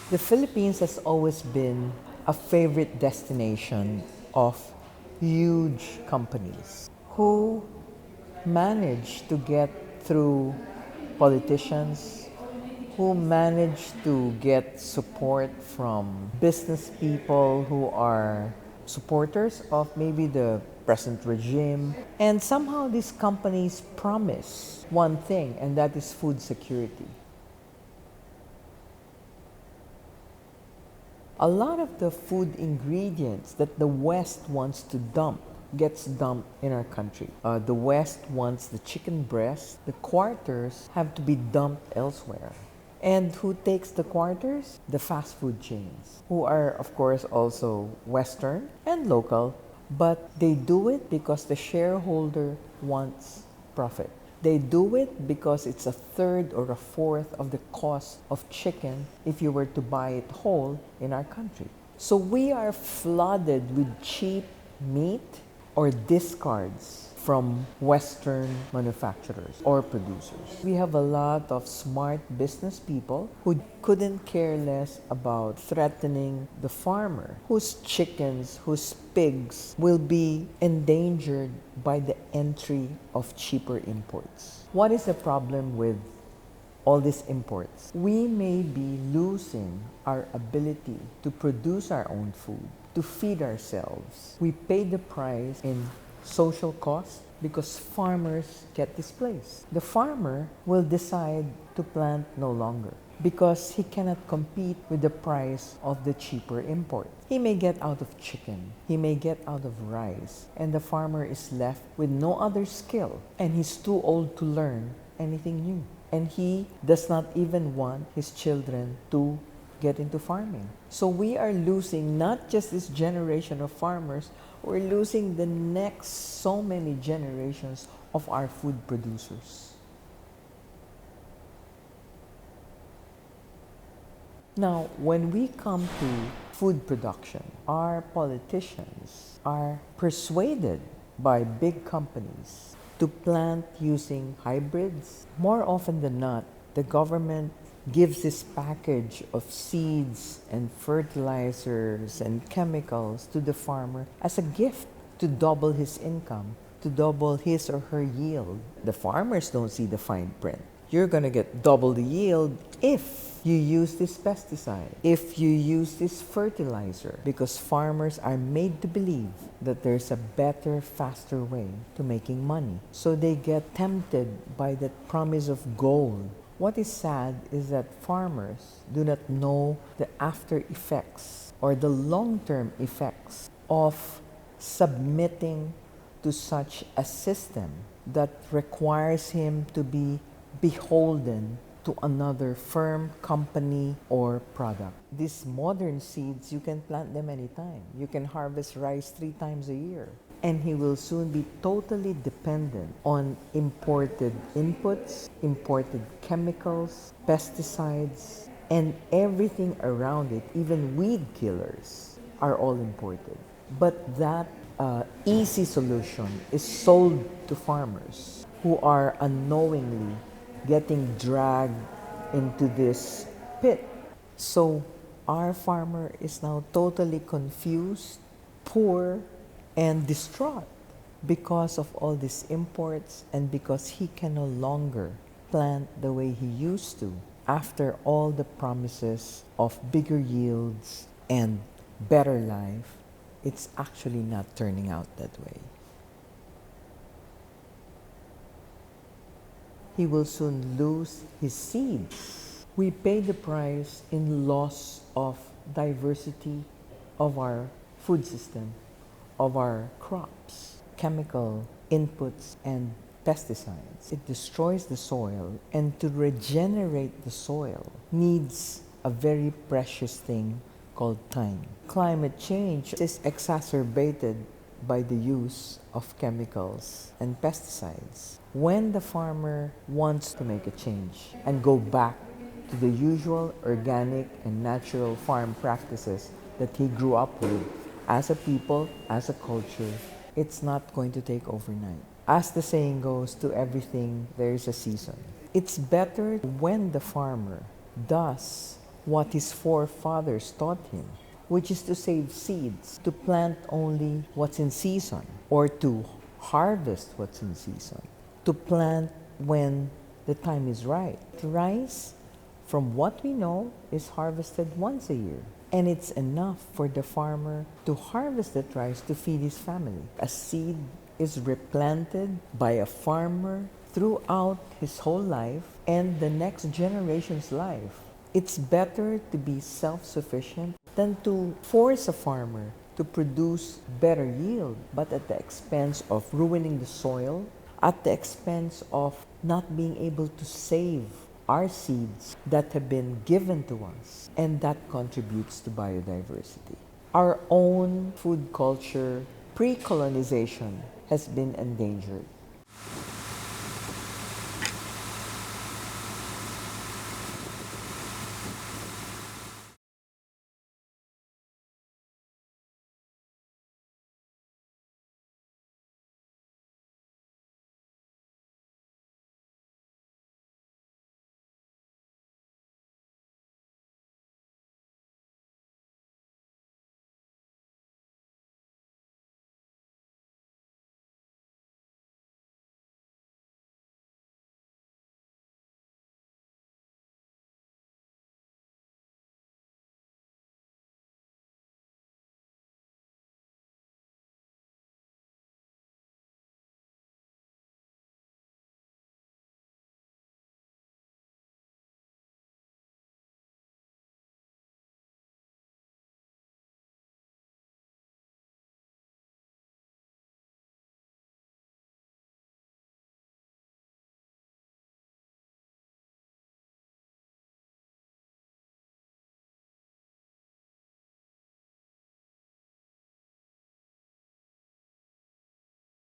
The Philippines has always been a favorite destination of huge companies who manage to get through politicians, who manage to get support from business people who are supporters of maybe the present regime. And somehow these companies promise one thing, and that is food security. A lot of the food ingredients that the West wants to dump gets dumped in our country. The West wants the chicken breast. The quarters have to be dumped elsewhere. And who takes the quarters? The fast food chains, who are, of course, also Western and local, but they do it because the shareholder wants profit. They do it because it's a third or a fourth of the cost of chicken if you were to buy it whole in our country. So we are flooded with cheap meat or discards from Western manufacturers or producers. We have a lot of smart business people who couldn't care less about threatening the farmer, whose chickens, whose pigs will be endangered by the entry of cheaper imports. What is the problem with all these imports? We may be losing our ability to produce our own food, to feed ourselves. We pay the price in social cost because farmers get displaced. The farmer will decide to plant no longer because he cannot compete with the price of the cheaper import. He may get out of chicken, he may get out of rice, and the farmer is left with no other skill, and he's too old to learn anything new. And he does not even want his children to get into farming. So we are losing not just this generation of farmers, we're losing the next so many generations of our food producers. Now, when we come to food production, our politicians are persuaded by big companies to plant using hybrids. More often than not, the government gives this package of seeds and fertilizers and chemicals to the farmer as a gift to double his income, to double his or her yield. The farmers don't see the fine print. You're going to get double the yield if you use this pesticide, if you use this fertilizer, because farmers are made to believe that there's a better, faster way to making money. So they get tempted by that promise of gold. What is sad is that farmers do not know the after effects or the long-term effects of submitting to such a system that requires him to be beholden to another firm, company, or product. These modern seeds, you can plant them anytime. You can harvest rice 3 times a year. And he will soon be totally dependent on imported inputs, imported chemicals, pesticides, and everything around it, even weed killers, are all imported. But that easy solution is sold to farmers who are unknowingly getting dragged into this pit. So our farmer is now totally confused, poor, and distraught because of all these imports and because he can no longer plant the way he used to after all the promises of bigger yields and better life. It's actually not turning out that way. He will soon lose his seeds. We pay the price in loss of diversity of our food system, of our crops, chemical inputs, and pesticides. It destroys the soil, and to regenerate the soil needs a very precious thing called time. Climate change is exacerbated by the use of chemicals and pesticides. When the farmer wants to make a change and go back to the usual organic and natural farm practices that he grew up with, as a people, as a culture, it's not going to take overnight. As the saying goes, to everything there is a season. It's better when the farmer does what his forefathers taught him, which is to save seeds, to plant only what's in season, or to harvest what's in season, to plant when the time is right. Rice, from what we know, is harvested once a year. And it's enough for the farmer to harvest that rice to feed his family. A seed is replanted by a farmer throughout his whole life and the next generation's life. It's better to be self-sufficient than to force a farmer to produce better yield, but at the expense of ruining the soil, at the expense of not being able to save our seeds that have been given to us, and that contributes to biodiversity. Our own food culture, pre-colonization, has been endangered.